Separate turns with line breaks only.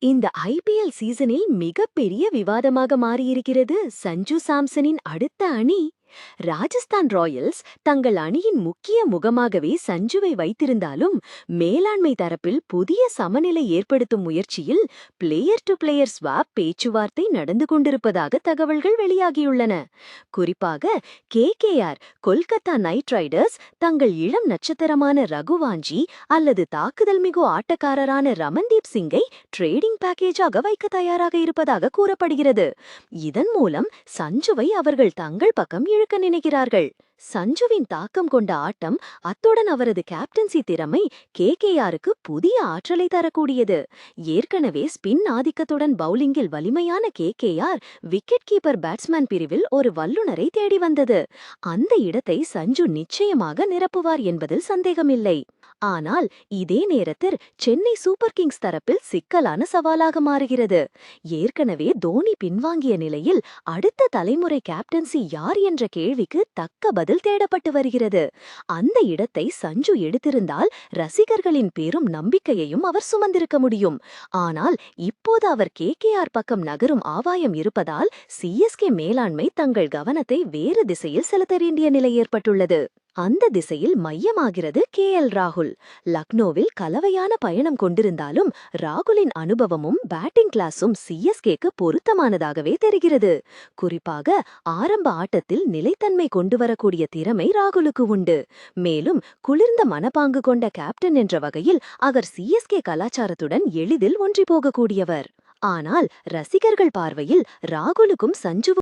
இந்த ஐபிஎல் சீசனில் மிகப்பெரிய விவாதமாக மாறியிருக்கிறது சஞ்சு சாம்சனின் அடுத்த அணி. ராஜஸ்தான் ராயல்ஸ் தங்கள் அணியின் முக்கிய முகமாகவே சஞ்சுவை வைத்திருந்தாலும், மேலாண்மை தரப்பில் புதிய சமநிலை ஏற்படுத்தும் முயற்சியில் பிளேயர் டு பிளேயர் ஸ்வாப் பேச்சுவார்த்தை நடந்து கொண்டிருப்பதாக தகவல்கள் வெளியாகியுள்ளன. குறிப்பாக கேகேஆர், கொல்கத்தா நைட் ரைடர்ஸ் தங்கள் இளம் நட்சத்திரமான ரகுவாஞ்சி அல்லது தாக்குதல் மிகு ஆட்டக்காரரான ரமன்தீப் சிங்கை ட்ரேடிங் பேக்கேஜாக வைக்க தயாராக இருப்பதாக கூறப்படுகிறது. இதன் மூலம் சஞ்சுவை அவர்கள் தங்கள் பக்கம் இழுக்க நினைக்கிறார்கள். சஞ்சுவின் தாக்கம் கொண்ட ஆட்டம், அத்துடன் அவரது கேப்டன்சி திறமை கேகேஆருக்கு புதிய ஆற்றலை தரக்கூடியது. ஏற்கனவே ஸ்பின் ஆதிக்கத்துடன் பவுலிங்கில் வலிமையான கேகேஆர் விக்கெட் கீப்பர் பேட்ஸ்மேன் பிரிவில் ஒரு வல்லுநரை தேடி வந்தது. அந்த இடத்தை சஞ்சு நிச்சயமாக நிரப்புவார் என்பதில் சந்தேகமில்லை. ஆனால் இதே நேரத்தில் சென்னை சூப்பர் கிங்ஸ் தரப்பில் சிக்கலான சவாலாக மாறுகிறது. ஏற்கனவே தோனி பின்வாங்கிய நிலையில் அடுத்த தலைமுறை கேப்டன்சி யார் என்ற கேள்விக்கு தக்க பதில் தேடப்பட்டு வருகிறது. அந்த இடத்தை சஞ்சு எடுத்திருந்தால் ரசிகர்களின் பெரும் நம்பிக்கையையும் அவர் சுமந்திருக்க முடியும். ஆனால் இப்போது அவர் கேகேஆர் பக்கம் நகரும் ஆவாயம் இருப்பதால் சிஎஸ்கே மேலாண்மை தங்கள் கவனத்தை வேறு திசையில் செலுத்த வேண்டிய நிலை ஏற்பட்டுள்ளது. அந்த திசையில் மையமாகிறது ராகுல். லக்னோவில் கலவையான பயணம் கொண்டிருந்தாலும் ராகுலின் அனுபவமும் பேட்டிங் கிளாஸும் சிஎஸ்கேக்கு பொருத்தமானதாகவே தெரிகிறது. குறிப்பாக ஆரம்ப ஆட்டத்தில் நிலைத்தன்மை கொண்டுவரக்கூடிய திறமை ராகுலுக்கு உண்டு. மேலும் குளிர்ந்த மனப்பாங்கு கொண்ட கேப்டன் என்ற வகையில் அவர் சிஎஸ்கே கலாச்சாரத்துடன் எளிதில் ஒன்றி போகக்கூடியவர். ஆனால் ரசிகர்கள் பார்வையில் ராகுலுக்கும் சஞ்சுவும்